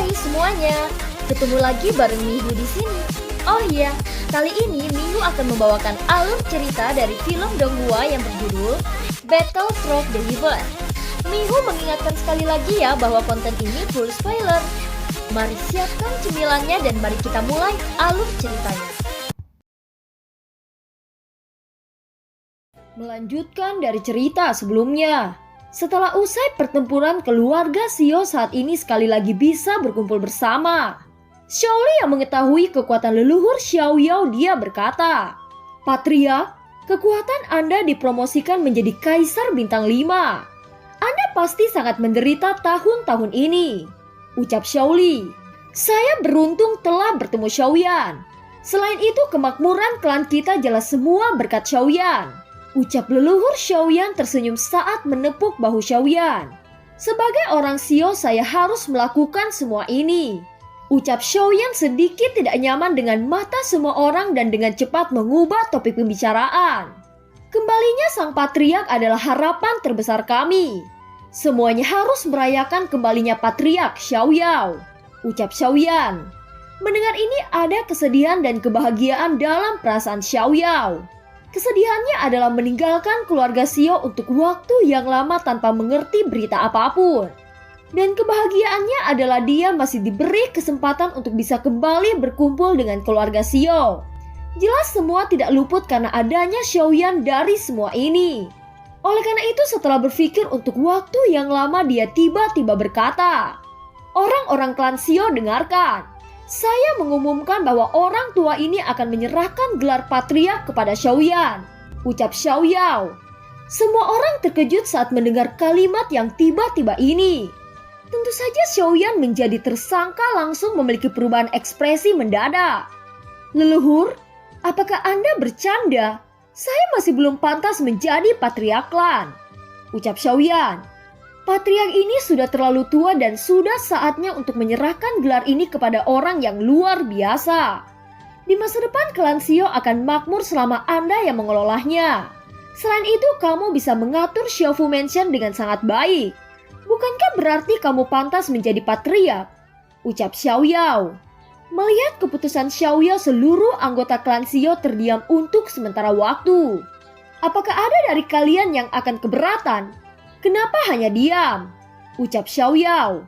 Hai semuanya, ketemu lagi bareng Mihu di sini. Oh iya, kali ini Mihu akan membawakan alur cerita dari film Donghua yang berjudul Battle Frog the River. Mihu mengingatkan sekali lagi ya bahwa konten ini full spoiler. Mari siapkan cemilannya dan mari kita mulai alur ceritanya. Melanjutkan dari cerita sebelumnya. Setelah usai pertempuran, keluarga Xiao saat ini sekali lagi bisa berkumpul bersama. Xiaoli yang mengetahui kekuatan leluhur Xiao Yao, dia berkata, "Patria, kekuatan Anda dipromosikan menjadi Kaisar Bintang 5. Anda pasti sangat menderita tahun-tahun ini," ucap Xiaoli. "Saya beruntung telah bertemu Xiaoyan. Selain itu kemakmuran klan kita jelas semua berkat Xiaoyan," ucap leluhur Xiaoyan tersenyum saat menepuk bahu Xiaoyan. "Sebagai orang Xiao saya harus melakukan semua ini," ucap Xiaoyan sedikit tidak nyaman dengan mata semua orang dan dengan cepat mengubah topik pembicaraan. "Kembalinya sang patriark adalah harapan terbesar kami. Semuanya harus merayakan kembalinya patriark Xiao Yao," ucap Xiaoyan. Mendengar ini ada kesedihan dan kebahagiaan dalam perasaan Xiao Yao. Kesedihannya adalah meninggalkan keluarga Xiao untuk waktu yang lama tanpa mengerti berita apapun. Dan kebahagiaannya adalah dia masih diberi kesempatan untuk bisa kembali berkumpul dengan keluarga Xiao. Jelas semua tidak luput karena adanya Xiaoyan dari semua ini. Oleh karena itu setelah berpikir untuk waktu yang lama dia tiba-tiba berkata, "Orang-orang klan Xiao dengarkan. Saya mengumumkan bahwa orang tua ini akan menyerahkan gelar patriark kepada Xiaoyan," ucap Xiao Yao. Semua orang terkejut saat mendengar kalimat yang tiba-tiba ini. Tentu saja Xiaoyan menjadi tersangka langsung memiliki perubahan ekspresi mendadak. "Leluhur, apakah Anda bercanda? Saya masih belum pantas menjadi patriark klan," ucap Xiaoyan. "Patriark ini sudah terlalu tua dan sudah saatnya untuk menyerahkan gelar ini kepada orang yang luar biasa. Di masa depan klan Xiao akan makmur selama Anda yang mengelolanya. Selain itu kamu bisa mengatur Xiaofu Mansion dengan sangat baik. Bukankah berarti kamu pantas menjadi patriark?" ucap Xiao Yao. Melihat keputusan Xiao Yao, seluruh anggota klan Xiao terdiam untuk sementara waktu. "Apakah ada dari kalian yang akan keberatan? Kenapa hanya diam?" ucap Xiao Yao.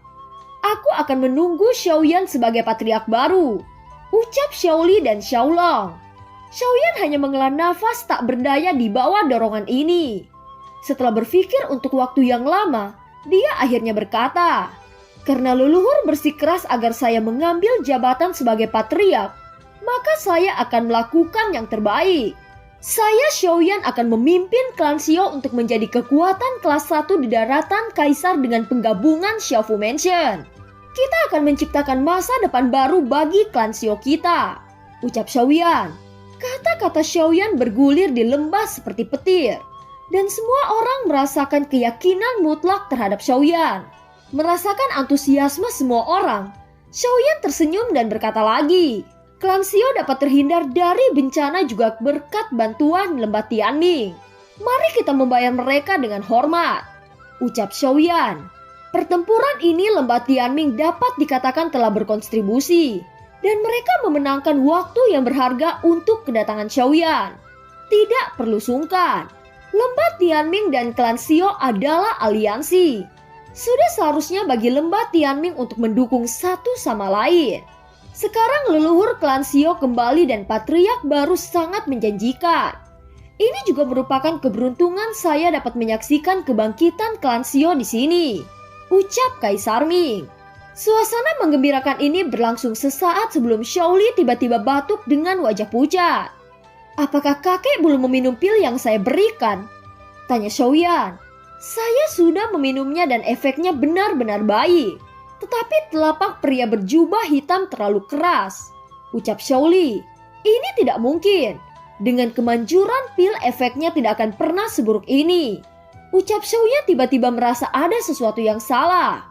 "Aku akan menunggu Xiaoyan sebagai patriark baru," ucap Xiaoli dan Xiaolong. Xiaoyan hanya menghela nafas tak berdaya di bawah dorongan ini. Setelah berpikir untuk waktu yang lama, dia akhirnya berkata, "Karena leluhur bersikeras agar saya mengambil jabatan sebagai patriark, maka saya akan melakukan yang terbaik. Saya Xiaoyan akan memimpin klan Xiao untuk menjadi kekuatan kelas 1 di daratan kaisar dengan penggabungan Xiaofu Mansion. Kita akan menciptakan masa depan baru bagi klan Xiao kita," ucap Xiaoyan. Kata-kata Xiaoyan bergulir di lembah seperti petir. Dan semua orang merasakan keyakinan mutlak terhadap Xiaoyan. Merasakan antusiasme semua orang, Xiaoyan tersenyum dan berkata lagi, "Klan Xiao dapat terhindar dari bencana juga berkat bantuan lembah Tianming. Mari kita membayar mereka dengan hormat," ucap Xiaoyan. Pertempuran ini lembah Tianming dapat dikatakan telah berkontribusi, dan mereka memenangkan waktu yang berharga untuk kedatangan Xiaoyan. Tidak perlu sungkan, lembah Tianming dan klan Xiao adalah aliansi. Sudah seharusnya bagi lembah Tianming untuk mendukung satu sama lain. Sekarang leluhur klan Xiao kembali dan patriark baru sangat menjanjikan. Ini juga merupakan keberuntungan saya dapat menyaksikan kebangkitan klan Xiao di sini, ucap Kaisar Ming. Suasana menggembirakan ini berlangsung sesaat sebelum Xiaoli tiba-tiba batuk dengan wajah pucat. "Apakah kakek belum meminum pil yang saya berikan?" tanya Xiaoyan. "Saya sudah meminumnya dan efeknya benar-benar baik. Tetapi telapak pria berjubah hitam terlalu keras," ucap Xiaoli. "Ini tidak mungkin. Dengan kemanjuran pil efeknya tidak akan pernah seburuk ini," ucap Xiaoyan tiba-tiba merasa ada sesuatu yang salah.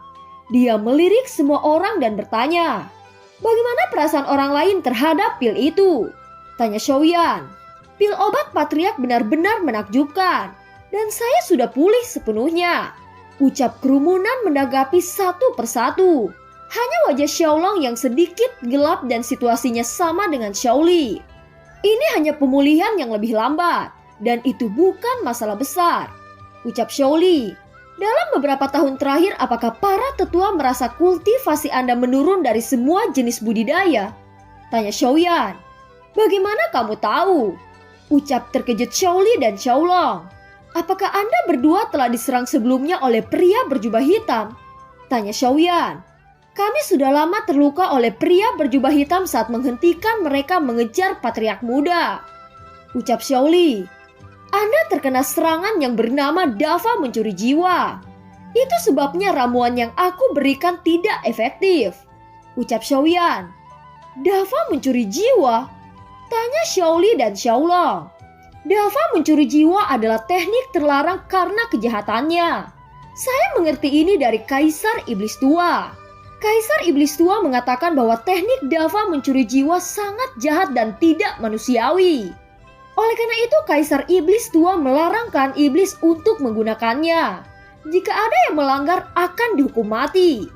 Dia melirik semua orang dan bertanya, "Bagaimana perasaan orang lain terhadap pil itu?" tanya Xiaoyan. "Pil obat patriark benar-benar menakjubkan. Dan saya sudah pulih sepenuhnya," ucap kerumunan menanggapi satu persatu. Hanya wajah Xiaolong yang sedikit gelap dan situasinya sama dengan Xiaoli. Ini hanya pemulihan yang lebih lambat, dan itu bukan masalah besar, ucap Xiaoli. Dalam beberapa tahun terakhir, apakah para tetua merasa kultivasi Anda menurun dari semua jenis budidaya? Tanya Xiaoyan. Bagaimana kamu tahu? Ucap terkejut Xiaoli dan Xiaolong. Apakah Anda berdua telah diserang sebelumnya oleh pria berjubah hitam? Tanya Xiaoyan. Kami sudah lama terluka oleh pria berjubah hitam saat menghentikan mereka mengejar patriark muda, ucap Xiaoli. Anda terkena serangan yang bernama Dava mencuri jiwa. Itu sebabnya ramuan yang aku berikan tidak efektif, ucap Xiaoyan. Dava mencuri jiwa? Tanya Xiaoli dan Xiaolong. Dava mencuri jiwa adalah teknik terlarang karena kejahatannya. Saya mengerti ini dari Kaisar Iblis Tua. Kaisar Iblis Tua mengatakan bahwa teknik Dava mencuri jiwa sangat jahat dan tidak manusiawi. Oleh karena itu, Kaisar Iblis Tua melarangkan iblis untuk menggunakannya. Jika ada yang melanggar akan dihukum mati,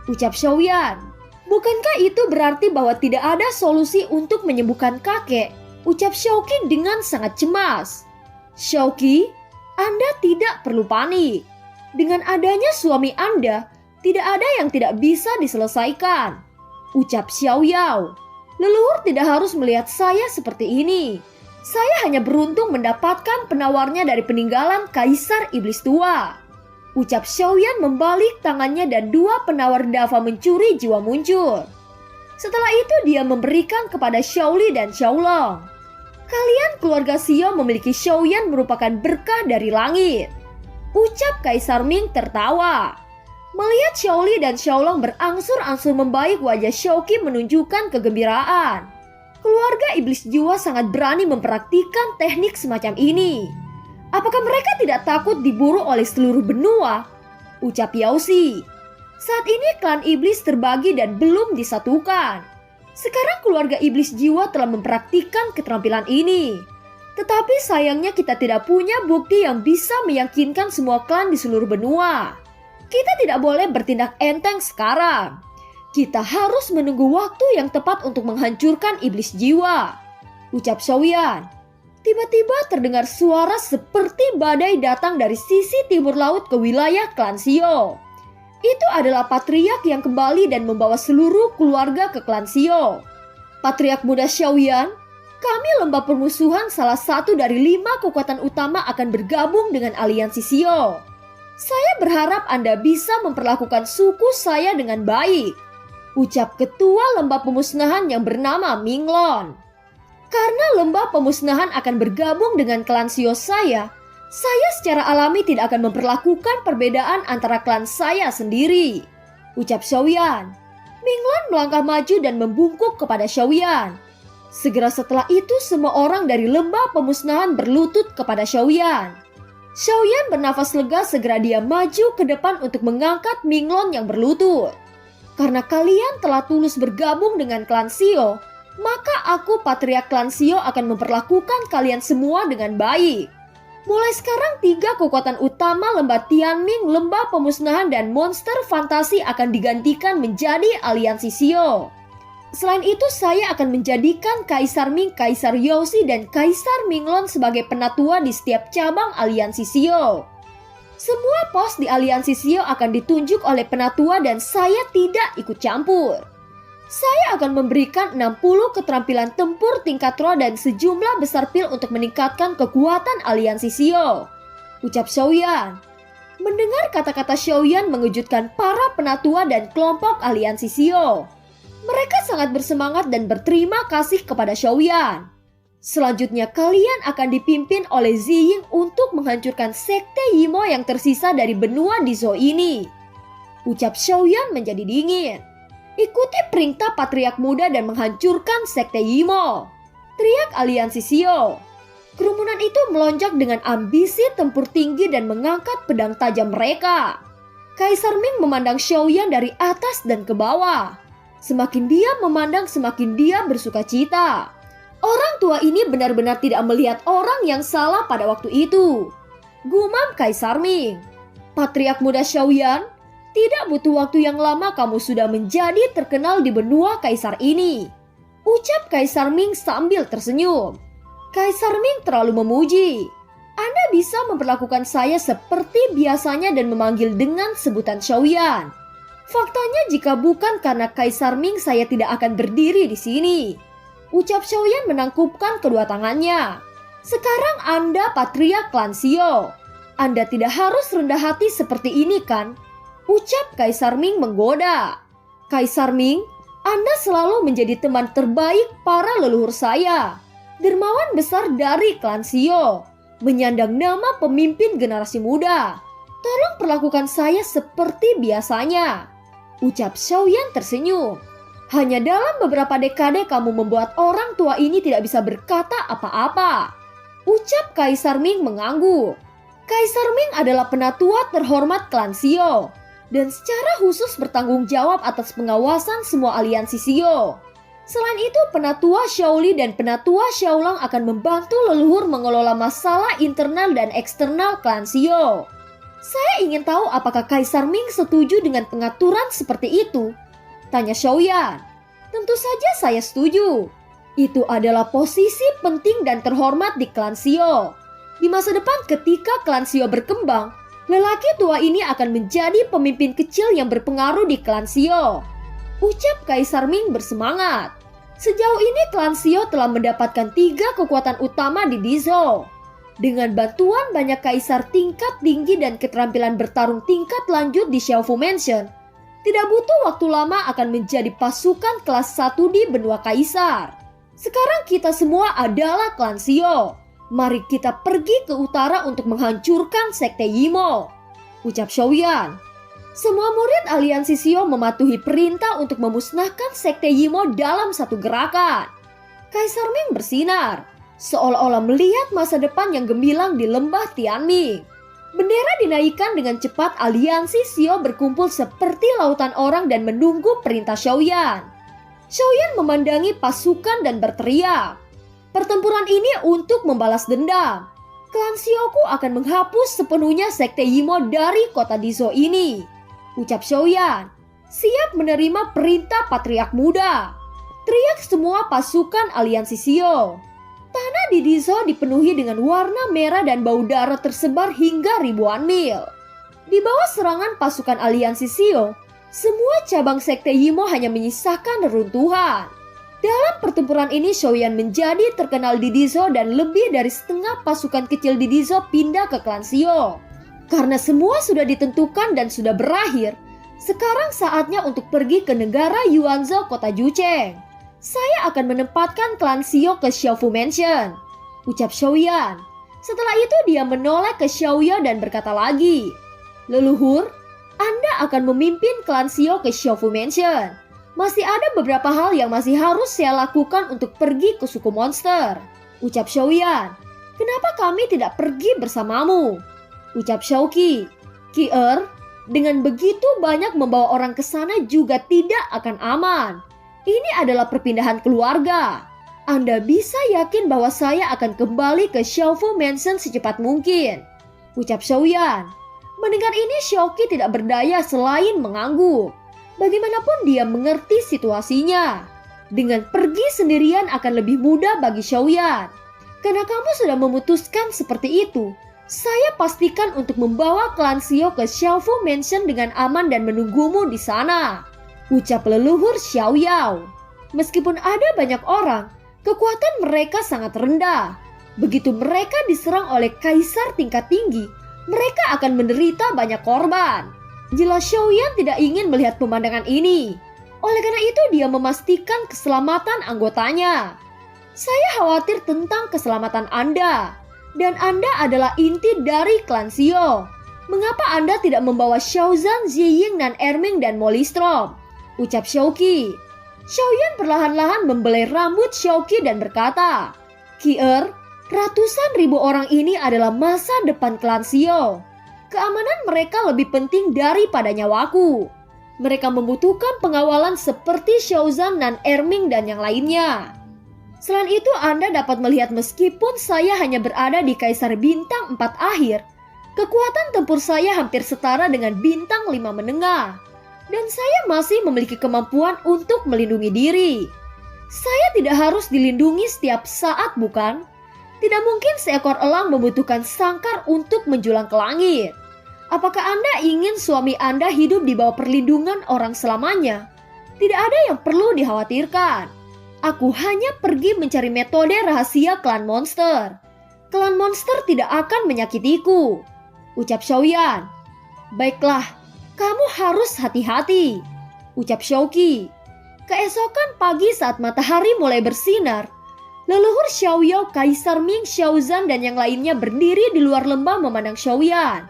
ucap Xiaoyan. Bukankah itu berarti bahwa tidak ada solusi untuk menyembuhkan kakek? Ucap Xiaoqi dengan sangat cemas. Xiaoqi, Anda tidak perlu panik. Dengan adanya suami Anda, tidak ada yang tidak bisa diselesaikan, ucap Xiao Yao. Leluhur tidak harus melihat saya seperti ini. Saya hanya beruntung mendapatkan penawarnya dari peninggalan Kaisar Iblis Tua, ucap Xiaoyan membalik tangannya dan dua penawar Dava mencuri jiwa muncul. Setelah itu dia memberikan kepada Xiaoli dan Xiaolong. Kalian keluarga Xiao memiliki Xiaoyan merupakan berkah dari langit, ucap Kaisar Ming tertawa. Melihat Xiaoli dan Xiaolong berangsur-angsur membaik, wajah Xiaoqi menunjukkan kegembiraan. Keluarga iblis jiwa sangat berani mempraktikkan teknik semacam ini. Apakah mereka tidak takut diburu oleh seluruh benua? Ucap Yaoxi. Saat ini klan iblis terbagi dan belum disatukan. Sekarang keluarga iblis jiwa telah mempraktikkan keterampilan ini. Tetapi sayangnya kita tidak punya bukti yang bisa meyakinkan semua klan di seluruh benua. Kita tidak boleh bertindak enteng sekarang. Kita harus menunggu waktu yang tepat untuk menghancurkan iblis jiwa, ucap Xiaoyan. Tiba-tiba terdengar suara seperti badai datang dari sisi timur laut ke wilayah klan Xiao. Itu adalah patriark yang kembali dan membawa seluruh keluarga ke klan Xiao. Patriark muda Xiaoyan, kami lembah permusuhan salah satu dari 5 kekuatan utama akan bergabung dengan aliansi Xiao. Saya berharap Anda bisa memperlakukan suku saya dengan baik, ucap ketua lembah pemusnahan yang bernama Minglon. Karena lembah pemusnahan akan bergabung dengan klan Xiao saya secara alami tidak akan memperlakukan perbedaan antara klan saya sendiri, ucap Xiaoyan. Minglon melangkah maju dan membungkuk kepada Xiaoyan. Segera setelah itu semua orang dari lembah pemusnahan berlutut kepada Xiaoyan. Xiaoyan bernafas lega, segera dia maju ke depan untuk mengangkat Minglon yang berlutut. Karena kalian telah tulus bergabung dengan klan Xiao, maka aku patriark klan Xiao akan memperlakukan kalian semua dengan baik. Mulai sekarang 3 kekuatan utama lembah Tianming, lembah pemusnahan dan monster fantasi akan digantikan menjadi aliansi Xiao. Selain itu, saya akan menjadikan Kaisar Ming, Kaisar Yaoxi, dan Kaisar Minglon sebagai penatua di setiap cabang aliansi Xiao. Semua pos di aliansi Xiao akan ditunjuk oleh penatua dan saya tidak ikut campur. Saya akan memberikan 60 keterampilan tempur tingkat roh dan sejumlah besar pil untuk meningkatkan kekuatan aliansi Xiao, ucap Xiaoyan. Mendengar kata-kata Xiaoyan mengejutkan para penatua dan kelompok aliansi Xiao. Mereka sangat bersemangat dan berterima kasih kepada Xiaoyan. Selanjutnya kalian akan dipimpin oleh Ziying untuk menghancurkan sekte Yimo yang tersisa dari benua Dizhou ini, ucap Xiaoyan menjadi dingin. Ikuti perintah patriark muda dan menghancurkan sekte Yimo, teriak aliansi Xiao. Kerumunan itu melonjak dengan ambisi tempur tinggi dan mengangkat pedang tajam mereka. Kaisar Ming memandang Xiaoyan dari atas dan ke bawah. Semakin dia memandang, semakin dia bersuka cita. Orang tua ini benar-benar tidak melihat orang yang salah pada waktu itu, gumam Kaisar Ming. Patriark muda Xiaoyan, Tidak butuh waktu yang lama kamu sudah menjadi terkenal di benua kaisar ini, ucap Kaisar Ming sambil tersenyum. Kaisar Ming terlalu memuji. Anda bisa memperlakukan saya seperti biasanya dan memanggil dengan sebutan Xiaoyan. Faktanya jika bukan karena Kaisar Ming saya tidak akan berdiri di sini. Ucap Xiaoyan menangkupkan kedua tangannya. Sekarang Anda patriark klan Xiao. Anda tidak harus rendah hati seperti ini kan? Ucap Kaisar Ming menggoda. Kaisar Ming, Anda selalu menjadi teman terbaik para leluhur saya. Dermawan besar dari klan Xiao. Menyandang nama pemimpin generasi muda. Tolong perlakukan saya seperti biasanya. Ucap Xiaoyan tersenyum. Hanya dalam beberapa dekade kamu membuat orang tua ini tidak bisa berkata apa-apa. Ucap Kaisar Ming mengangguk. Kaisar Ming adalah penatua terhormat klan Xiao dan secara khusus bertanggung jawab atas pengawasan semua aliansi Xiao. Selain itu, penatua Shaoli dan penatua Xiaolang akan membantu leluhur mengelola masalah internal dan eksternal klan Xiao. Saya ingin tahu apakah Kaisar Ming setuju dengan pengaturan seperti itu? Tanya Xiaoyan. Tentu saja saya setuju. Itu adalah posisi penting dan terhormat di klan Xiao. Di masa depan ketika klan Xiao berkembang, lelaki tua ini akan menjadi pemimpin kecil yang berpengaruh di klan Xiao. Ucap Kaisar Ming bersemangat. Sejauh ini klan Xiao telah mendapatkan 3 kekuatan utama di Dizhou. Dengan bantuan banyak kaisar tingkat tinggi dan keterampilan bertarung tingkat lanjut di Xiaofu Mansion, tidak butuh waktu lama akan menjadi pasukan kelas 1 di benua kaisar. Sekarang kita semua adalah klan Xiao. Mari kita pergi ke utara untuk menghancurkan sekte Yimo. Ucap Xiaoyan. Semua murid aliansi Xiao mematuhi perintah untuk memusnahkan sekte Yimo dalam satu gerakan. Kaisar Ming bersinar, seolah-olah melihat masa depan yang gemilang di lembah Tianming. Bendera dinaikkan dengan cepat, aliansi Xiao berkumpul seperti lautan orang dan menunggu perintah Xiaoyan. Xiaoyan memandangi pasukan dan berteriak, pertempuran ini untuk membalas dendam. Klan Xiaoku akan menghapus sepenuhnya sekte Yimo dari kota Dizhou ini. Ucap Xiaoyan, siap menerima perintah patriark muda. Teriak semua pasukan aliansi Xiao. Tanah di Dizhou dipenuhi dengan warna merah dan bau darah tersebar hingga ribuan mil. Di bawah serangan pasukan aliansi Xiao, semua cabang sekte Yimo hanya menyisakan reruntuhan. Dalam pertempuran ini, Xiaoyan menjadi terkenal di Dizhou dan lebih dari setengah pasukan kecil di Dizhou pindah ke klan Xiao. Karena semua sudah ditentukan dan sudah berakhir, sekarang saatnya untuk pergi ke negara Yuanzhou kota Jucheng. Saya akan menempatkan klan Xiao ke Xiaofu Mansion. Ucap Xiaoyan. Setelah itu dia menoleh ke Xiaoyan dan berkata lagi, leluhur, Anda akan memimpin klan Xiao ke Xiaofu Mansion. Masih ada beberapa hal yang masih harus saya lakukan untuk pergi ke suku monster. Ucap Xiaoyan. Kenapa kami tidak pergi bersamamu? Ucap Xiaoqi. Ki-er, dengan begitu banyak membawa orang ke sana juga tidak akan aman. Ini adalah perpindahan keluarga. Anda bisa yakin bahwa saya akan kembali ke Xiaofu Mansion secepat mungkin. Ucap Xiaoyan. Mendengar ini Xiaoqi tidak berdaya selain mengangguk. Bagaimanapun dia mengerti situasinya. Dengan pergi sendirian akan lebih mudah bagi Xiaoyan. Karena kamu sudah memutuskan seperti itu, saya pastikan untuk membawa klan Xiao ke Xiaofu Mansion dengan aman dan menunggumu di sana. Ucap leluhur Xiao Yao. Meskipun ada banyak orang, kekuatan mereka sangat rendah. Begitu mereka diserang oleh kaisar tingkat tinggi, mereka akan menderita banyak korban. Jelas Xiaoyan tidak ingin melihat pemandangan ini. Oleh karena itu dia memastikan keselamatan anggotanya. Saya khawatir tentang keselamatan Anda. Dan Anda adalah inti dari klan Xiao. Mengapa Anda tidak membawa Xiaozan, Ziying, Nan Erming, dan Molistrom? Ucap Xiaoqi. Xiaoyan perlahan-lahan membelai rambut Xiaoqi dan berkata, Ki-er, ratusan ribu orang ini adalah masa depan klan Xiao. Keamanan mereka lebih penting daripada nyawaku. Mereka membutuhkan pengawalan seperti Xiaozan, Nan Erming, dan yang lainnya. Selain itu, Anda dapat melihat meskipun saya hanya berada di Kaisar Bintang 4 akhir, Kekuatan tempur saya hampir setara dengan bintang 5 menengah. Dan saya masih memiliki kemampuan untuk melindungi diri. Saya tidak harus dilindungi setiap saat, bukan? Tidak mungkin seekor elang membutuhkan sangkar untuk menjulang ke langit. Apakah Anda ingin suami Anda hidup di bawah perlindungan orang selamanya? Tidak ada yang perlu dikhawatirkan. Aku hanya pergi mencari metode rahasia klan monster. Klan monster tidak akan menyakitiku, ucap Xiaoyan. Baiklah, kamu harus hati-hati, ucap Xiaoqi. Keesokan pagi saat matahari mulai bersinar, leluhur Xiaoyao, Kaisar Ming, Xiaozan, dan yang lainnya berdiri di luar lembah memandang Xiaoyan.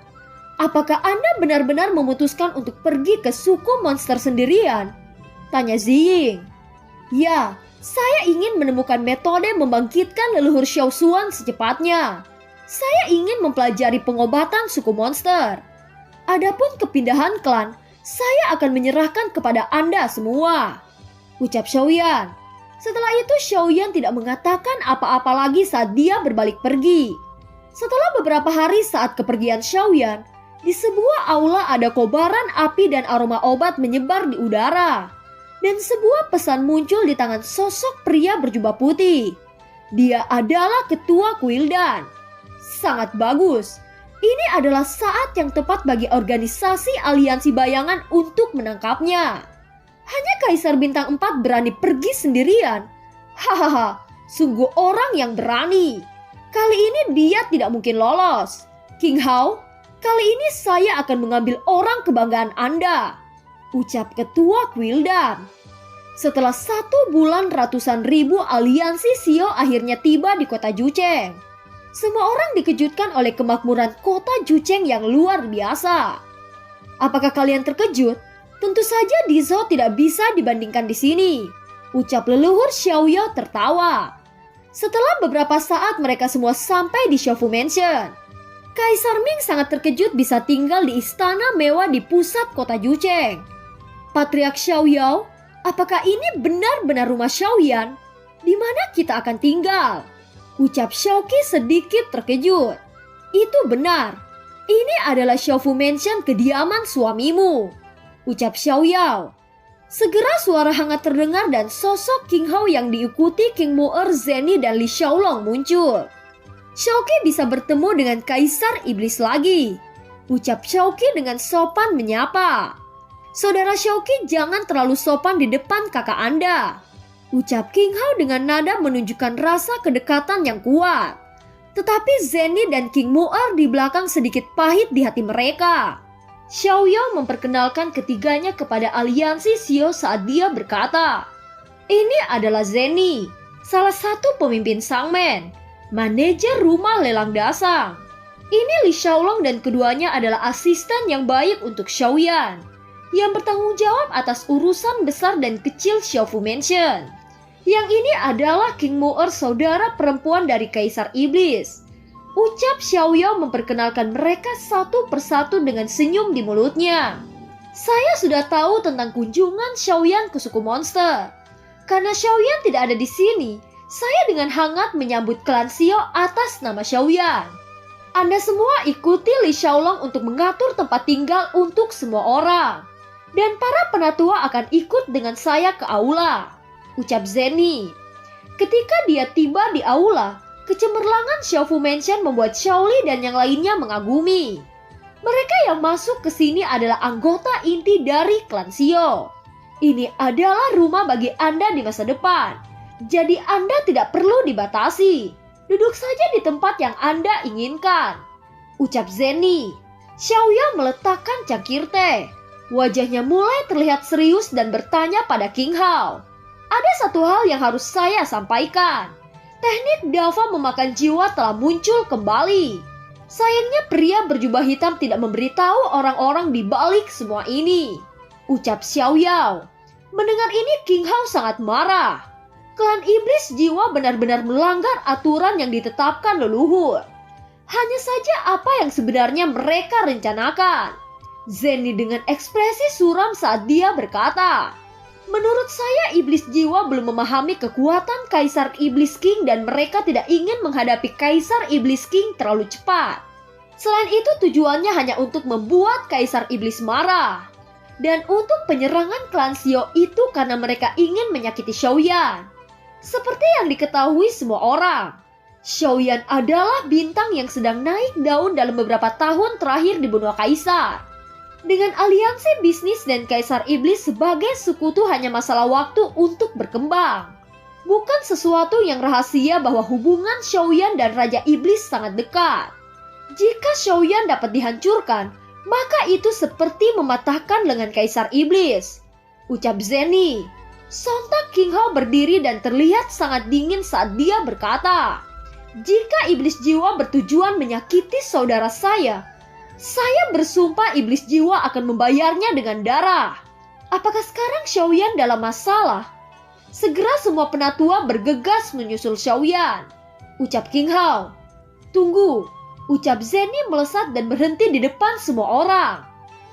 Apakah Anda benar-benar memutuskan untuk pergi ke suku monster sendirian? Tanya Ziying. Ya, saya ingin menemukan metode membangkitkan leluhur Xiaosuan secepatnya. Saya ingin mempelajari pengobatan suku monster. Adapun kepindahan klan, saya akan menyerahkan kepada Anda semua, ucap Xiaoyan. Setelah itu Xiaoyan tidak mengatakan apa-apa lagi saat dia berbalik pergi. Setelah beberapa hari saat kepergian Xiaoyan, di sebuah aula ada kobaran api dan aroma obat menyebar di udara. Dan sebuah pesan muncul di tangan sosok pria berjubah putih. Dia adalah ketua Kuildan. Sangat bagus. Ini adalah saat yang tepat bagi organisasi aliansi bayangan untuk menangkapnya. Hanya Kaisar Bintang 4 berani pergi sendirian. Hahaha, sungguh orang yang berani. Kali ini dia tidak mungkin lolos. King Hao, kali ini saya akan mengambil orang kebanggaan Anda, ucap ketua Kuildan. Setelah 1 bulan ratusan ribu aliansi Xio akhirnya tiba di kota Jucheng. Semua orang dikejutkan oleh kemakmuran kota Jucheng yang luar biasa. Apakah kalian terkejut? Tentu saja Dizhou tidak bisa dibandingkan di sini, ucap leluhur Xiaoyao tertawa. Setelah beberapa saat mereka semua sampai di Xiaofu Mansion. Kaisar Ming sangat terkejut bisa tinggal di istana mewah di pusat kota Jucheng. Patriark Xiaoyao, apakah ini benar-benar rumah Xiaoyan? Di mana kita akan tinggal? Ucap Xiaoqi sedikit terkejut. Itu benar. Ini adalah Xiaofu Mansion, kediaman suamimu, ucap Xiaoyao. Segera suara hangat terdengar dan sosok King Hao yang diikuti King Moer, Zeni, dan Li Xiaolong muncul. Xiaoqi bisa bertemu dengan Kaisar Iblis lagi, ucap Xiaoqi dengan sopan menyapa. Saudara Xiaoqi, jangan terlalu sopan di depan kakak Anda, ucap King Hao dengan nada menunjukkan rasa kedekatan yang kuat. Tetapi Zeni dan King Moer di belakang sedikit pahit di hati mereka. Xiaoyao memperkenalkan ketiganya kepada aliansi Xio saat dia berkata, "Ini adalah Zeni, salah satu pemimpin Sangmen, manajer rumah lelang dasang. Ini Li Xiaolong dan keduanya adalah asisten yang baik untuk Xiaoyan, yang bertanggung jawab atas urusan besar dan kecil Xiaofu Mansion. Yang ini adalah King Moer, saudara perempuan dari Kaisar Iblis," ucap Xiaoyao memperkenalkan mereka satu persatu dengan senyum di mulutnya. Saya sudah tahu tentang kunjungan Xiaoyan ke suku monster. Karena Xiaoyan tidak ada di sini, saya dengan hangat menyambut klan Xio atas nama Xiaoyan. Anda semua ikuti Li Xiaolong untuk mengatur tempat tinggal untuk semua orang. Dan para penatua akan ikut dengan saya ke aula, ucap Zeni. Ketika dia tiba di aula, kecemerlangan Xiaofu Mansion membuat Xiaoli dan yang lainnya mengagumi. Mereka yang masuk ke sini adalah anggota inti dari klan Xio. Ini adalah rumah bagi Anda di masa depan. Jadi Anda tidak perlu dibatasi. Duduk saja di tempat yang Anda inginkan, ucap Zeni. Xiaoyao meletakkan cangkir teh. Wajahnya mulai terlihat serius dan bertanya pada King Hao. Ada satu hal yang harus saya sampaikan. Teknik Dava memakan jiwa telah muncul kembali. Sayangnya pria berjubah hitam tidak memberitahu orang-orang di balik semua ini, ucap Xiaoyao. Mendengar ini King Hao sangat marah. Klan iblis jiwa benar-benar melanggar aturan yang ditetapkan leluhur. Hanya saja apa yang sebenarnya mereka rencanakan. Zeni dengan ekspresi suram saat dia berkata, "Menurut saya iblis jiwa belum memahami kekuatan Kaisar Iblis King dan mereka tidak ingin menghadapi Kaisar Iblis King terlalu cepat. Selain itu tujuannya hanya untuk membuat Kaisar Iblis marah. Dan untuk penyerangan klan Xiao itu karena mereka ingin menyakiti Xiaoyan. Seperti yang diketahui semua orang, Xiaoyan adalah bintang yang sedang naik daun dalam beberapa tahun terakhir di benua Kaisar. Dengan aliansi bisnis dan Kaisar Iblis sebagai sekutu hanya masalah waktu untuk berkembang. Bukan sesuatu yang rahasia bahwa hubungan Xiaoyan dan Raja Iblis sangat dekat. Jika Xiaoyan dapat dihancurkan, maka itu seperti mematahkan lengan Kaisar Iblis, ucap Zenny. Sontak King Hao berdiri dan terlihat sangat dingin saat dia berkata, "Jika iblis jiwa bertujuan menyakiti saudara saya bersumpah iblis jiwa akan membayarnya dengan darah. Apakah sekarang Xiaoyan dalam masalah?" Segera semua penatua bergegas menyusul Xiaoyan, ucap King Hao. "Tunggu," ucap Zenny melesat dan berhenti di depan semua orang.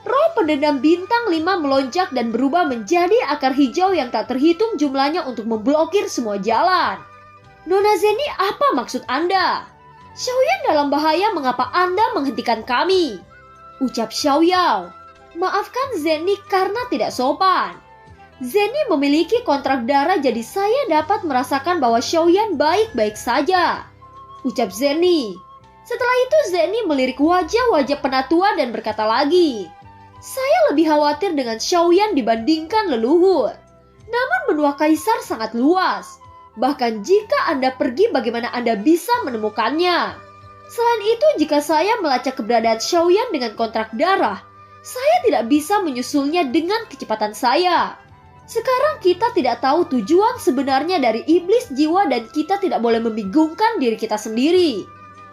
Roh pendendam bintang 5 melonjak dan berubah menjadi akar hijau yang tak terhitung jumlahnya untuk memblokir semua jalan. "Nona Zenny, apa maksud Anda? Xiaoyan dalam bahaya, mengapa Anda menghentikan kami?" ucap Xiaoyao. "Maafkan Zenny karena tidak sopan. Zenny memiliki kontrak darah, jadi saya dapat merasakan bahwa Xiaoyan baik-baik saja," ucap Zenny. Setelah itu Zenny melirik wajah-wajah penatua dan berkata lagi, "Saya lebih khawatir dengan Xiaoyan dibandingkan leluhur. Namun benua Kaisar sangat luas. Bahkan jika Anda pergi, bagaimana Anda bisa menemukannya? Selain itu, jika saya melacak keberadaan Xiaoyan dengan kontrak darah, saya tidak bisa menyusulnya dengan kecepatan saya. Sekarang kita tidak tahu tujuan sebenarnya dari iblis jiwa dan kita tidak boleh membingungkan diri kita sendiri,"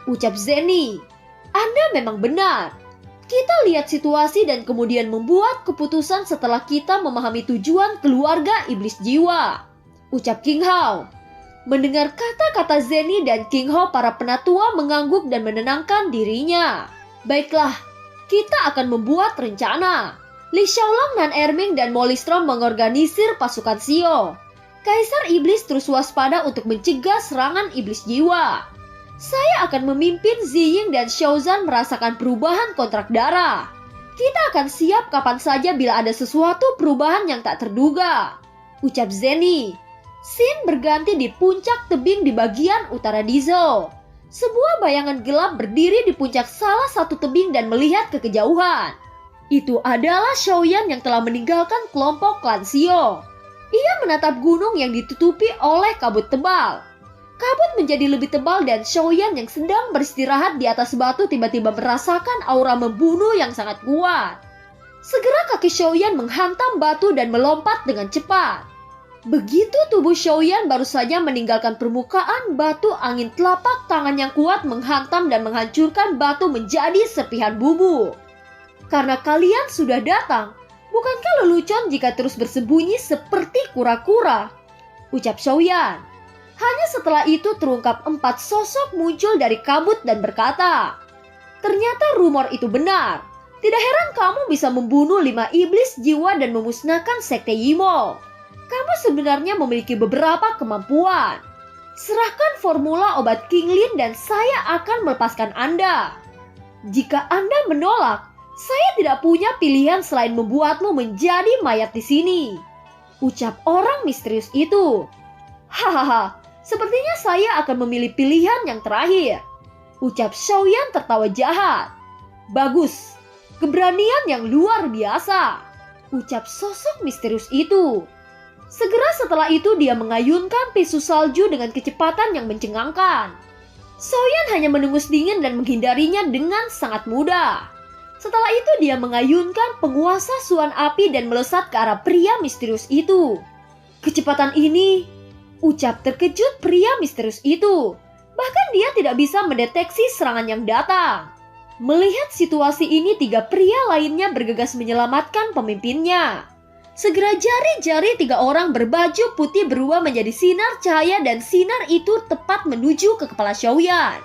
ucap Zenny. "Anda memang benar. Kita lihat situasi dan kemudian membuat keputusan setelah kita memahami tujuan keluarga iblis jiwa," ucap King Hao. Mendengar kata-kata Zenny dan King Hao, para penatua mengangguk dan menenangkan dirinya. "Baiklah, kita akan membuat rencana." Li Xiaolong, Nan Erming, dan Molistrom mengorganisir pasukan Xiao. Kaisar Iblis terus waspada untuk mencegah serangan iblis jiwa. "Saya akan memimpin Ziying dan Xiaozan merasakan perubahan kontrak darah. Kita akan siap kapan saja bila ada sesuatu perubahan yang tak terduga," ucap Zenny. Scene berganti di puncak tebing di bagian utara Dizhou. Sebuah bayangan gelap berdiri di puncak salah satu tebing dan melihat ke kejauhan. Itu adalah Xiaoyan yang telah meninggalkan kelompok klan Xiao. Ia menatap gunung yang ditutupi oleh kabut tebal. Kabut menjadi lebih tebal dan Xiaoyan yang sedang beristirahat di atas batu tiba-tiba merasakan aura membunuh yang sangat kuat. Segera kaki Xiaoyan menghantam batu dan melompat dengan cepat. Begitu tubuh Xiaoyan baru saja meninggalkan permukaan batu, angin telapak tangan yang kuat menghantam dan menghancurkan batu menjadi serpihan bumbu. "Karena kalian sudah datang, bukankah lelucon jika terus bersembunyi seperti kura-kura?" ucap Xiaoyan. Hanya setelah itu terungkap 4 sosok muncul dari kabut dan berkata, "Ternyata rumor itu benar. Tidak heran kamu bisa membunuh 5 iblis jiwa dan memusnahkan sekte Yimo. Kamu sebenarnya memiliki beberapa kemampuan. Serahkan formula obat King Lin dan saya akan melepaskan Anda. Jika Anda menolak, saya tidak punya pilihan selain membuatmu menjadi mayat di sini," ucap orang misterius itu. "Hahaha, sepertinya saya akan memilih pilihan yang terakhir," ucap Xiaoyan tertawa jahat. "Bagus, keberanian yang luar biasa," ucap sosok misterius itu. Segera setelah itu dia mengayunkan pisau salju dengan kecepatan yang mencengangkan. Xiaoyan hanya menengus dingin dan menghindarinya dengan sangat mudah. Setelah itu dia mengayunkan penguasa Suan Api dan melesat ke arah pria misterius itu. "Kecepatan ini," ucap terkejut pria misterius itu. Bahkan dia tidak bisa mendeteksi serangan yang datang. Melihat situasi ini, 3 pria lainnya bergegas menyelamatkan pemimpinnya. Segera jari-jari 3 orang berbaju putih berubah menjadi sinar cahaya dan sinar itu tepat menuju ke kepala Xiaoyan.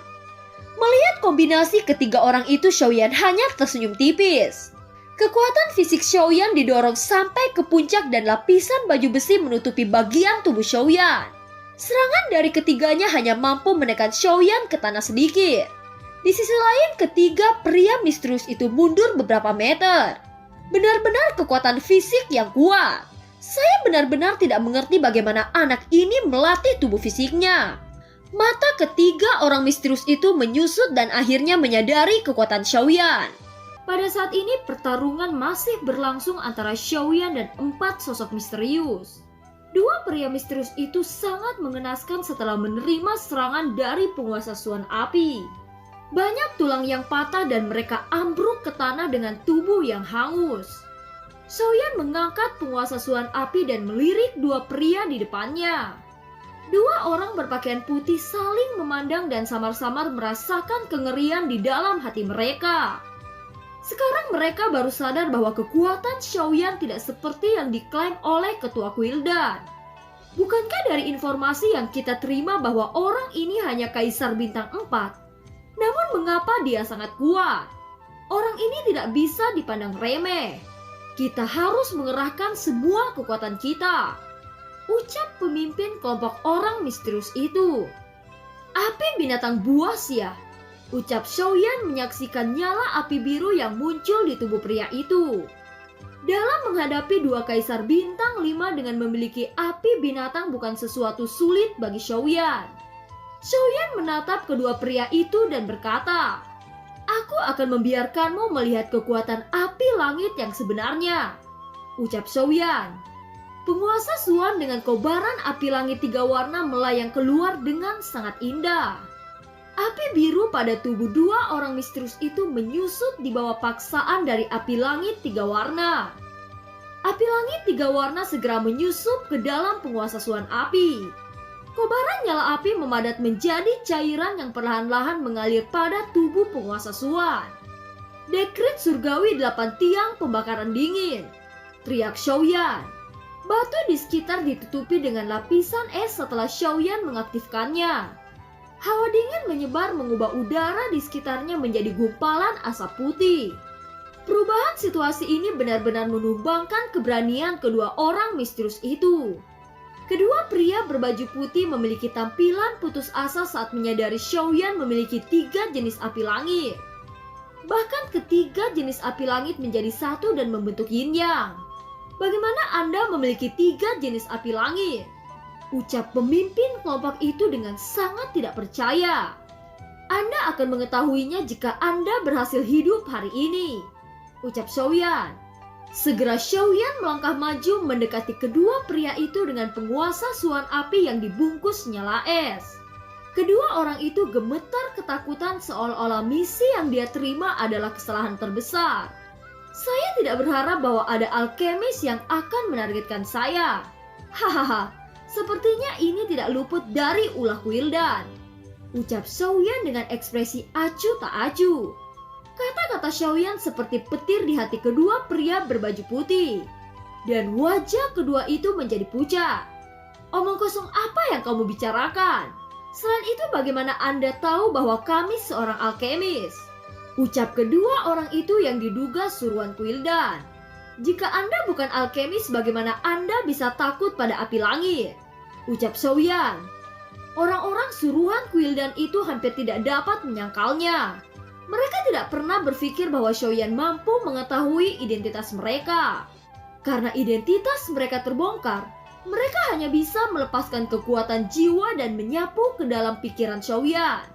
Melihat kombinasi ketiga orang itu, Xiaoyan hanya tersenyum tipis. Kekuatan fisik Xiaoyan didorong sampai ke puncak dan lapisan baju besi menutupi bagian tubuh Xiaoyan. Serangan dari ketiganya hanya mampu menekan Xiaoyan ke tanah sedikit. Di sisi lain, ketiga pria misterius itu mundur beberapa meter. Benar-benar kekuatan fisik yang kuat. Saya benar-benar tidak mengerti bagaimana anak ini melatih tubuh fisiknya. Mata ketiga orang misterius itu menyusut dan akhirnya menyadari kekuatan Xiaoyan. Pada saat ini pertarungan masih berlangsung antara Xiaoyan dan 4 sosok misterius. Dua pria misterius itu sangat mengenaskan setelah menerima serangan dari penguasa Suan Api. Banyak tulang yang patah dan mereka ambruk ke tanah dengan tubuh yang hangus. Xiaoyan mengangkat penguasa Suan Api dan melirik dua pria di depannya. Dua orang berpakaian putih saling memandang dan samar-samar merasakan kengerian di dalam hati mereka. Sekarang mereka baru sadar bahwa kekuatan Xiaoyan tidak seperti yang diklaim oleh ketua Quildan. Bukankah dari informasi yang kita terima bahwa orang ini hanya kaisar bintang 4? Namun mengapa dia sangat kuat? Orang ini tidak bisa dipandang remeh. Kita harus mengerahkan semua kekuatan kita, ucap pemimpin kelompok orang misterius itu. Api binatang buas ya, ucap Xiaoyan menyaksikan nyala api biru yang muncul di tubuh pria itu. Dalam menghadapi dua kaisar bintang 5 dengan memiliki api binatang bukan sesuatu sulit bagi Xiaoyan. Xiaoyan menatap kedua pria itu dan berkata, "Aku akan membiarkanmu melihat kekuatan api langit yang sebenarnya," ucap Xiaoyan. Penguasa Suan dengan kobaran api langit 3 warna melayang keluar dengan sangat indah. Api biru pada tubuh dua orang misterius itu menyusut di bawah paksaan dari api langit 3 warna. Api langit 3 warna segera menyusup ke dalam penguasa Suan Api. Kobaran nyala api memadat menjadi cairan yang perlahan-lahan mengalir pada tubuh penguasa Suan. Dekret surgawi 8 tiang pembakaran dingin, teriak Xiaoyan. Batu di sekitar ditutupi dengan lapisan es setelah Xiaoyan mengaktifkannya. Hawa dingin menyebar mengubah udara di sekitarnya menjadi gumpalan asap putih. Perubahan situasi ini benar-benar menumbangkan keberanian kedua orang misterius itu. Kedua pria berbaju putih memiliki tampilan putus asa saat menyadari Xiaoyan memiliki 3 jenis api langit. Bahkan ketiga jenis api langit menjadi satu dan membentuk yin yang. "Bagaimana Anda memiliki 3 jenis api langit?" ucap pemimpin kelompok itu dengan sangat tidak percaya. "Anda akan mengetahuinya jika Anda berhasil hidup hari ini," ucap Xiaoyan. Segera Xiaoyan melangkah maju mendekati kedua pria itu dengan penguasa Suan Api yang dibungkus nyala es. Kedua orang itu gemetar ketakutan seolah-olah misi yang dia terima adalah kesalahan terbesar. "Saya tidak berharap bahwa ada alkemis yang akan menargetkan saya. Hahaha, sepertinya ini tidak luput dari ulah Quildan," ucap Xiaoyan dengan ekspresi acuh tak acuh. Kata-kata Xiaoyan seperti petir di hati kedua pria berbaju putih. Dan wajah kedua itu menjadi pucat. "Omong kosong apa yang kamu bicarakan? Selain itu bagaimana Anda tahu bahwa kami seorang alkemis?" ucap kedua orang itu yang diduga suruhan Quildan. "Jika Anda bukan alkemis, bagaimana Anda bisa takut pada api langit?" ucap Xiaoyan. Orang-orang suruhan Quildan itu hampir tidak dapat menyangkalnya. Mereka tidak pernah berpikir bahwa Xiaoyan mampu mengetahui identitas mereka. Karena identitas mereka terbongkar, mereka hanya bisa melepaskan kekuatan jiwa dan menyapu ke dalam pikiran Xiaoyan.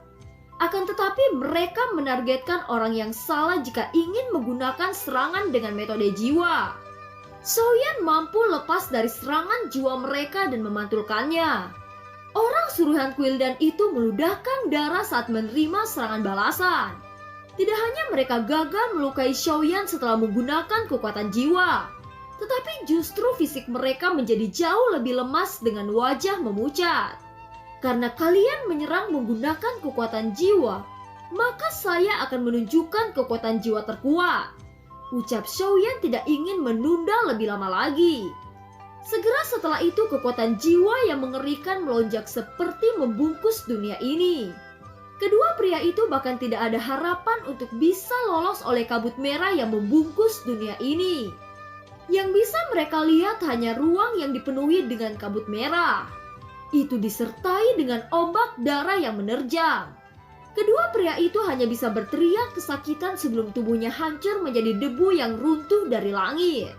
Akan tetapi mereka menargetkan orang yang salah jika ingin menggunakan serangan dengan metode jiwa. Xiaoyan mampu lepas dari serangan jiwa mereka dan memantulkannya. Orang suruhan Quildan itu meludahkan darah saat menerima serangan balasan. Tidak hanya mereka gagal melukai Xiaoyan setelah menggunakan kekuatan jiwa, tetapi justru fisik mereka menjadi jauh lebih lemas dengan wajah memucat. "Karena kalian menyerang menggunakan kekuatan jiwa, maka saya akan menunjukkan kekuatan jiwa terkuat," ucap Xiaoyan tidak ingin menunda lebih lama lagi. Segera setelah itu kekuatan jiwa yang mengerikan melonjak seperti membungkus dunia ini. Kedua pria itu bahkan tidak ada harapan untuk bisa lolos oleh kabut merah yang membungkus dunia ini. Yang bisa mereka lihat hanya ruang yang dipenuhi dengan kabut merah. Itu disertai dengan ombak darah yang menerjang. Kedua pria itu hanya bisa berteriak kesakitan sebelum tubuhnya hancur menjadi debu yang runtuh dari langit.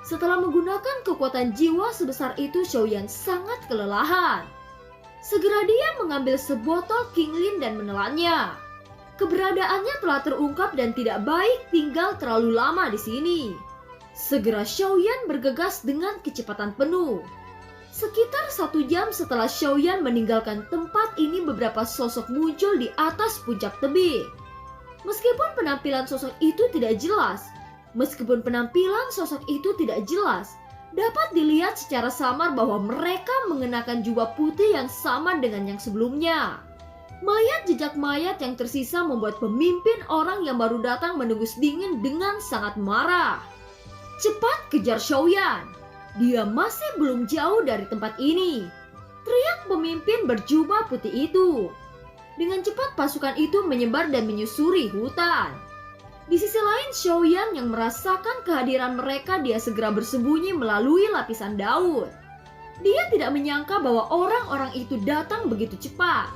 Setelah menggunakan kekuatan jiwa sebesar itu, Xiaoyan sangat kelelahan. Segera dia mengambil sebotol Qinglin dan menelannya. Keberadaannya telah terungkap dan tidak baik tinggal terlalu lama di sini. Segera Xiaoyan bergegas dengan kecepatan penuh. Sekitar 1 jam setelah Xiaoyan meninggalkan tempat ini, beberapa sosok muncul di atas puncak tebing. Meskipun penampilan sosok itu tidak jelas, dapat dilihat secara samar bahwa mereka mengenakan jubah putih yang sama dengan yang sebelumnya. Melihat jejak mayat yang tersisa membuat pemimpin orang yang baru datang menembus dingin dengan sangat marah. Cepat kejar Xiaoyan, dia masih belum jauh dari tempat ini, teriak pemimpin berjubah putih itu. Dengan cepat pasukan itu menyebar dan menyusuri hutan. Di sisi lain, Xiaoyan yang merasakan kehadiran mereka, dia segera bersembunyi melalui lapisan daun. Dia tidak menyangka bahwa orang-orang itu datang begitu cepat.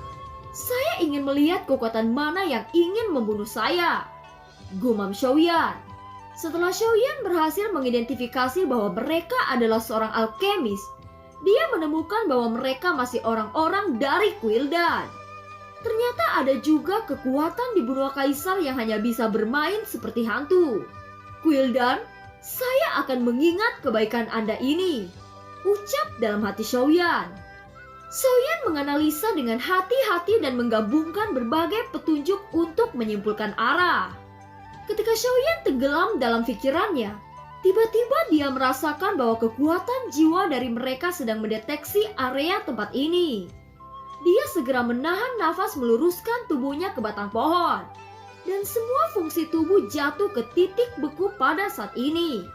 Saya ingin melihat kekuatan mana yang ingin membunuh saya, gumam Xiaoyan. Setelah Xiaoyan berhasil mengidentifikasi bahwa mereka adalah seorang alkemis, dia menemukan bahwa mereka masih orang-orang dari Kuildan. Ternyata ada juga kekuatan di benua kaisar yang hanya bisa bermain seperti hantu. Kuildan, saya akan mengingat kebaikan Anda ini, ucap dalam hati Xiaoyan. Xiaoyan menganalisa dengan hati-hati dan menggabungkan berbagai petunjuk untuk menyimpulkan arah. Ketika Xiaoyan tenggelam dalam pikirannya, tiba-tiba dia merasakan bahwa kekuatan jiwa dari mereka sedang mendeteksi area tempat ini. Dia segera menahan nafas, meluruskan tubuhnya ke batang pohon, dan semua fungsi tubuh jatuh ke titik beku pada saat ini.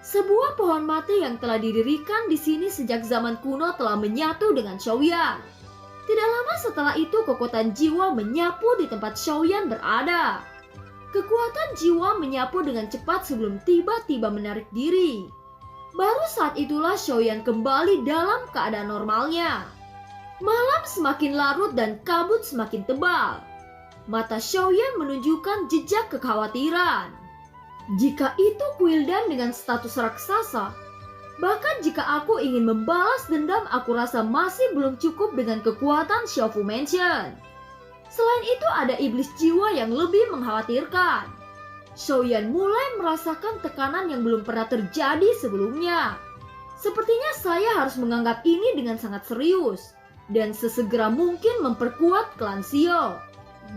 Sebuah pohon mati yang telah didirikan di sini sejak zaman kuno telah menyatu dengan Xiaoyan. Tidak lama setelah itu, kekuatan jiwa menyapu di tempat Xiaoyan berada. Kekuatan jiwa menyapu dengan cepat sebelum tiba-tiba menarik diri. Baru saat itulah Xiaoyan kembali dalam keadaan normalnya. Malam semakin larut dan kabut semakin tebal. Mata Xiaoyan menunjukkan jejak kekhawatiran. Jika itu Kuildan dengan status raksasa, bahkan jika aku ingin membalas dendam, aku rasa masih belum cukup dengan kekuatan Xiaofu Mansion. Selain itu ada iblis jiwa yang lebih mengkhawatirkan. Xiaoyan mulai merasakan tekanan yang belum pernah terjadi sebelumnya. Sepertinya saya harus menganggap ini dengan sangat serius dan sesegera mungkin memperkuat klan Xiao.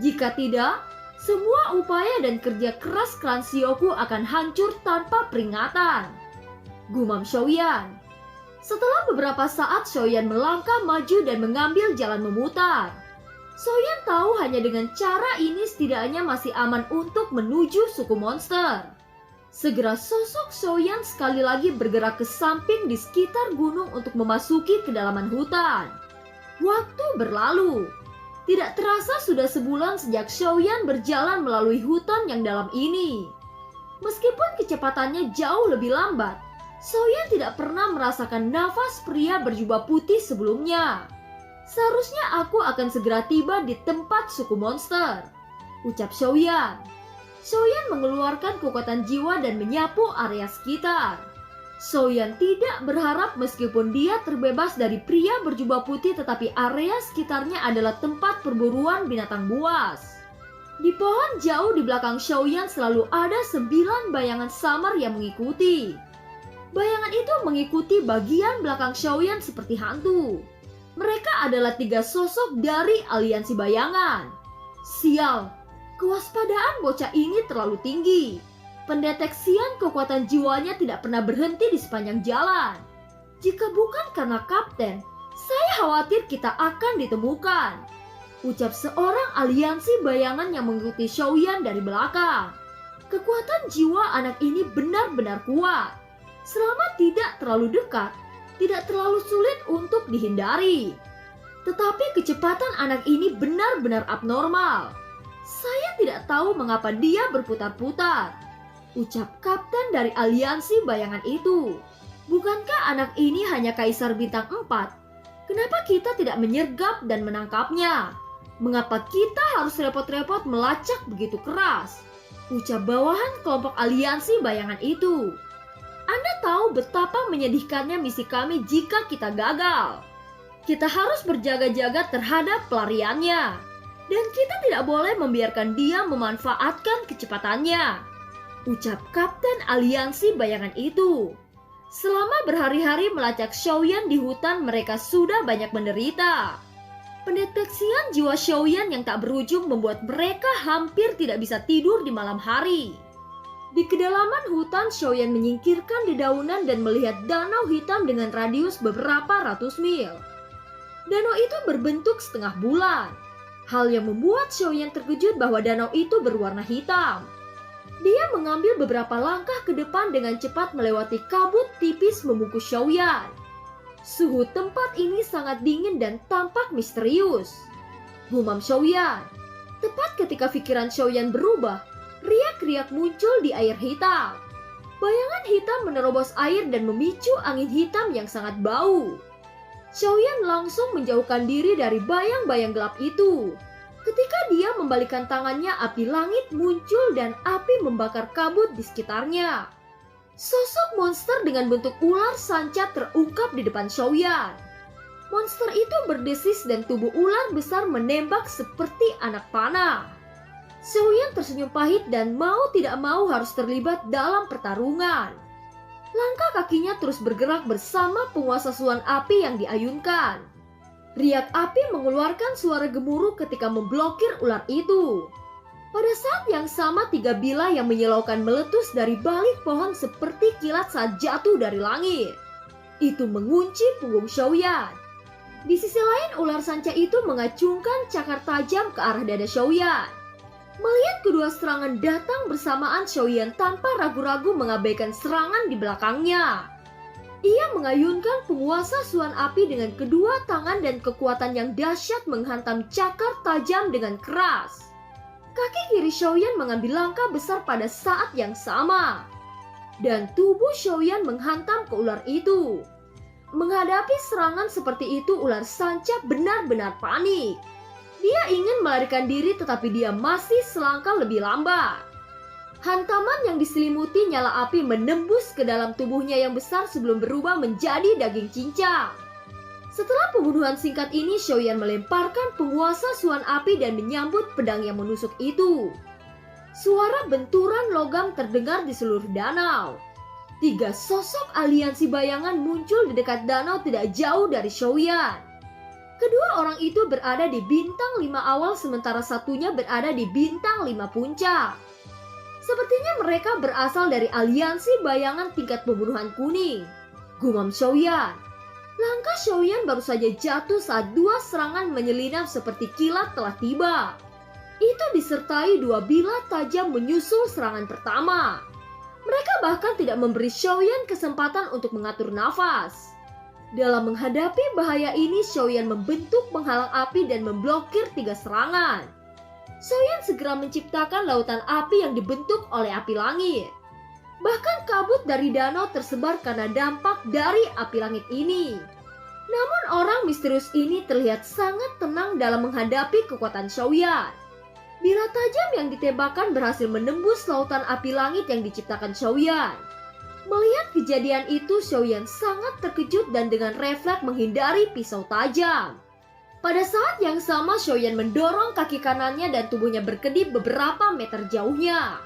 Jika tidak, semua upaya dan kerja keras klan Xiaoku akan hancur tanpa peringatan, gumam Xiaoyan. Setelah beberapa saat, Xiaoyan melangkah maju dan mengambil jalan memutar. Xiaoyan tahu hanya dengan cara ini setidaknya masih aman untuk menuju suku monster. Segera sosok Xiaoyan sekali lagi bergerak ke samping di sekitar gunung untuk memasuki kedalaman hutan. Waktu berlalu. Tidak terasa sudah sebulan sejak Xiaoyan berjalan melalui hutan yang dalam ini. Meskipun kecepatannya jauh lebih lambat, Xiaoyan tidak pernah merasakan nafas pria berjubah putih sebelumnya. Seharusnya aku akan segera tiba di tempat suku monster, ucap Xiaoyan. Xiaoyan mengeluarkan kekuatan jiwa dan menyapu area sekitar. Xiaoyan tidak berharap meskipun dia terbebas dari pria berjubah putih, tetapi area sekitarnya adalah tempat perburuan binatang buas. Di pohon jauh di belakang Xiaoyan selalu ada 9 bayangan samar yang mengikuti. Bayangan itu mengikuti bagian belakang Xiaoyan seperti hantu. Mereka adalah 3 sosok dari aliansi bayangan. Sial, kewaspadaan bocah ini terlalu tinggi. Pendeteksian kekuatan jiwanya tidak pernah berhenti di sepanjang jalan. Jika bukan karena kapten, saya khawatir kita akan ditemukan, ucap seorang aliansi bayangan yang mengikuti Xiaoyan dari belakang. Kekuatan jiwa anak ini benar-benar kuat. Selama tidak terlalu dekat, tidak terlalu sulit untuk dihindari. Tetapi kecepatan anak ini benar-benar abnormal. Saya tidak tahu mengapa dia berputar-putar, ucap kapten dari aliansi bayangan itu. Bukankah anak ini hanya kaisar bintang 4? Kenapa kita tidak menyergap dan menangkapnya? Mengapa kita harus repot-repot melacak begitu keras? Ucap bawahan kelompok aliansi bayangan itu. Anda tahu betapa menyedihkannya misi kami jika kita gagal. Kita harus berjaga-jaga terhadap pelariannya. Dan kita tidak boleh membiarkan dia memanfaatkan kecepatannya. Ucap Kapten Aliansi bayangan itu. Selama berhari-hari melacak Xiaoyan di hutan, mereka sudah banyak menderita. Pendeteksian jiwa Xiaoyan yang tak berujung membuat mereka hampir tidak bisa tidur di malam hari. Di kedalaman hutan, Xiaoyan menyingkirkan dedaunan dan melihat danau hitam dengan radius beberapa ratus mil. Danau itu berbentuk setengah bulan. Hal yang membuat Xiaoyan terkejut bahwa danau itu berwarna hitam. Dia mengambil beberapa langkah ke depan dengan cepat melewati kabut tipis membungkus Xiaoyan. Suhu tempat ini sangat dingin dan tampak misterius. Gumam Xiaoyan. Tepat ketika pikiran Xiaoyan berubah, riak-riak muncul di air hitam. Bayangan hitam menerobos air dan memicu angin hitam yang sangat bau. Xiaoyan langsung menjauhkan diri dari bayang-bayang gelap itu. Ketika dia membalikkan tangannya, api langit muncul dan api membakar kabut di sekitarnya. Sosok monster dengan bentuk ular sanca terungkap di depan Xiaoyan. Monster itu berdesis dan tubuh ular besar menembak seperti anak panah. Xiaoyan tersenyum pahit dan mau tidak mau harus terlibat dalam pertarungan. Langkah kakinya terus bergerak bersama penguasa suan api yang diayunkan. Riak api mengeluarkan suara gemuruh ketika memblokir ular itu. Pada saat yang sama, 3 bila yang menyilaukan meletus dari balik pohon seperti kilat saat jatuh dari langit. Itu mengunci punggung Xiaoyan. Di sisi lain, ular sanca itu mengacungkan cakar tajam ke arah dada Xiaoyan. Melihat kedua serangan datang bersamaan, Xiaoyan tanpa ragu-ragu mengabaikan serangan di belakangnya. Ia mengayunkan penguasa suan api dengan kedua tangan dan kekuatan yang dahsyat menghantam cakar tajam dengan keras. Kaki kiri Xiaoyan mengambil langkah besar pada saat yang sama. Dan tubuh Xiaoyan menghantam ke ular itu. Menghadapi serangan seperti itu, ular sanca benar-benar panik. Dia ingin melarikan diri tetapi dia masih selangkah lebih lambat. Hantaman yang diselimuti nyala api menembus ke dalam tubuhnya yang besar sebelum berubah menjadi daging cincang. Setelah pembunuhan singkat ini, Xiaoyan melemparkan penguasa suan api dan menyambut pedang yang menusuk itu. Suara benturan logam terdengar di seluruh danau. 3 sosok aliansi bayangan muncul di dekat danau tidak jauh dari Xiaoyan. Kedua orang itu berada di bintang 5 awal sementara satunya berada di bintang 5 puncak. Sepertinya mereka berasal dari aliansi bayangan tingkat pembunuhan kuning. Gumam Xiaoyan. Langkah Xiaoyan baru saja jatuh saat 2 serangan menyelinap seperti kilat telah tiba. Itu disertai 2 bilah tajam menyusul serangan pertama. Mereka bahkan tidak memberi Xiaoyan kesempatan untuk mengatur nafas. Dalam menghadapi bahaya ini, Xiaoyan membentuk penghalang api dan memblokir 3 serangan. Xiaoyan segera menciptakan lautan api yang dibentuk oleh api langit. Bahkan kabut dari danau tersebar karena dampak dari api langit ini. Namun orang misterius ini terlihat sangat tenang dalam menghadapi kekuatan Xiaoyan. Bila tajam yang ditembakkan berhasil menembus lautan api langit yang diciptakan Xiaoyan. Melihat kejadian itu, Xiaoyan sangat terkejut dan dengan refleks menghindari pisau tajam. Pada saat yang sama, Xiaoyan mendorong kaki kanannya dan tubuhnya berkedip beberapa meter jauhnya.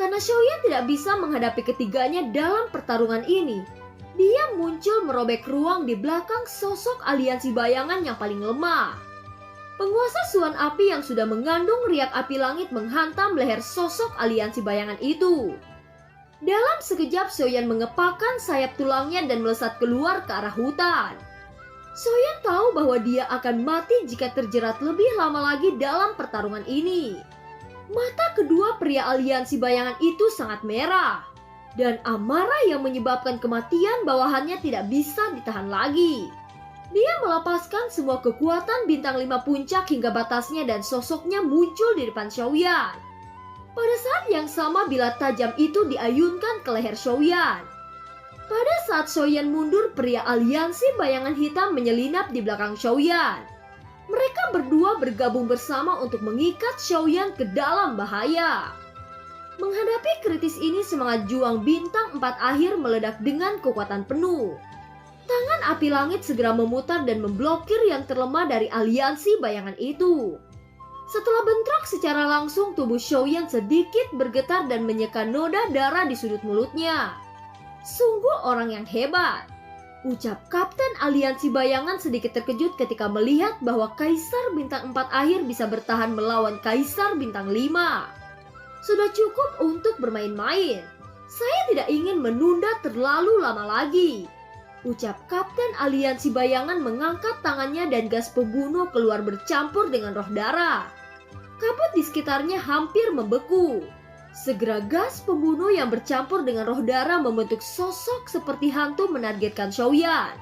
Karena Xiaoyan tidak bisa menghadapi ketiganya dalam pertarungan ini, dia muncul merobek ruang di belakang sosok aliansi bayangan yang paling lemah. Penguasa suan api yang sudah mengandung riak api langit menghantam leher sosok aliansi bayangan itu. Dalam sekejap, Xiaoyan mengepakkan sayap tulangnya dan melesat keluar ke arah hutan. Xiaoyan tahu bahwa dia akan mati jika terjerat lebih lama lagi dalam pertarungan ini. Mata kedua pria aliansi bayangan itu sangat merah. Dan amarah yang menyebabkan kematian bawahannya tidak bisa ditahan lagi. Dia melepaskan semua kekuatan bintang 5 puncak hingga batasnya dan sosoknya muncul di depan Xiaoyan. Pada saat yang sama, bilah tajam itu diayunkan ke leher Xiaoyan. Pada saat Xiaoyan mundur, pria aliansi bayangan hitam menyelinap di belakang Xiaoyan. Mereka berdua bergabung bersama untuk mengikat Xiaoyan ke dalam bahaya. Menghadapi kritis ini, semangat juang bintang 4 akhir meledak dengan kekuatan penuh. Tangan api langit segera memutar dan memblokir yang terlemah dari aliansi bayangan itu. Setelah bentrok secara langsung, tubuh Xiaoyan sedikit bergetar dan menyeka noda darah di sudut mulutnya. Sungguh orang yang hebat, ucap Kapten Aliansi Bayangan sedikit terkejut ketika melihat bahwa Kaisar Bintang 4 akhir bisa bertahan melawan Kaisar Bintang 5. Sudah cukup untuk bermain-main. Saya tidak ingin menunda terlalu lama lagi, ucap Kapten Aliansi Bayangan mengangkat tangannya dan gas pembunuh keluar bercampur dengan roh darah. Kabut di sekitarnya hampir membeku. Segera gas pembunuh yang bercampur dengan roh darah membentuk sosok seperti hantu menargetkan Xiaoyan.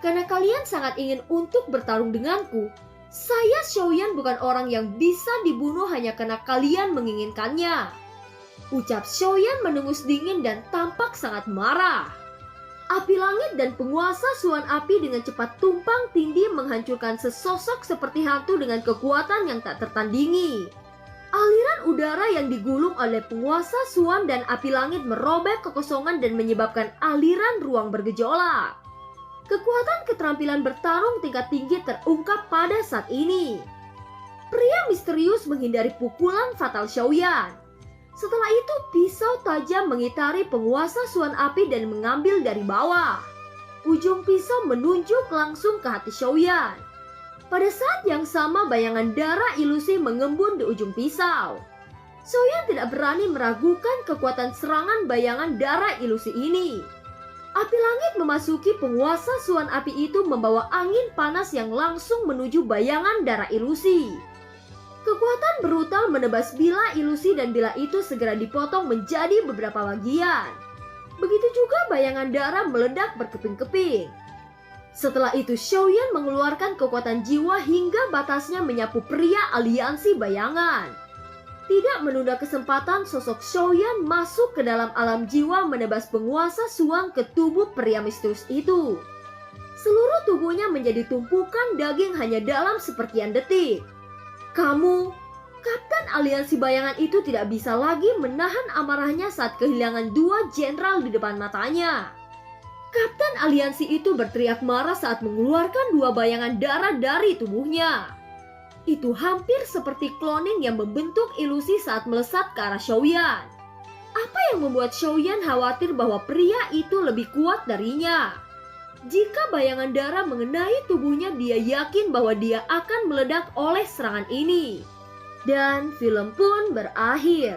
Karena kalian sangat ingin untuk bertarung denganku, saya Xiaoyan bukan orang yang bisa dibunuh hanya karena kalian menginginkannya, ucap Xiaoyan mendengus dingin dan tampak sangat marah. Api langit dan penguasa Suan Api dengan cepat tumpang tindih menghancurkan sesosok seperti hantu dengan kekuatan yang tak tertandingi. Aliran udara yang digulung oleh penguasa Suan dan api langit merobek kekosongan dan menyebabkan aliran ruang bergejolak. Kekuatan keterampilan bertarung tingkat tinggi terungkap pada saat ini. Pria misterius menghindari pukulan fatal Xiaoyan. Setelah itu pisau tajam mengitari penguasa Suan Api dan mengambil dari bawah. Ujung pisau menunjuk langsung ke hati Xiaoyan. Pada saat yang sama bayangan darah ilusi mengembun di ujung pisau. Xiaoyan tidak berani meragukan kekuatan serangan bayangan darah ilusi ini. Api langit memasuki penguasa Suan Api itu membawa angin panas yang langsung menuju bayangan darah ilusi. Kekuatan brutal menebas bila ilusi dan bila itu segera dipotong menjadi beberapa bagian. Begitu juga bayangan darah meledak berkeping-keping. Setelah itu Xiaoyan mengeluarkan kekuatan jiwa hingga batasnya menyapu pria aliansi bayangan. Tidak menunda kesempatan, sosok Xiaoyan masuk ke dalam alam jiwa menebas penguasa Suan ke tubuh pria misterius itu. Seluruh tubuhnya menjadi tumpukan daging hanya dalam sepertian detik. Kapten Aliansi Bayangan itu tidak bisa lagi menahan amarahnya saat kehilangan 2 jenderal di depan matanya. Kapten Aliansi itu berteriak marah saat mengeluarkan 2 bayangan darah dari tubuhnya. Itu hampir seperti cloning yang membentuk ilusi saat melesat ke arah Xiaoyan. Apa yang membuat Xiaoyan khawatir bahwa pria itu lebih kuat darinya? Jika bayangan darah mengenai tubuhnya, dia yakin bahwa dia akan meledak oleh serangan ini. Dan film pun berakhir.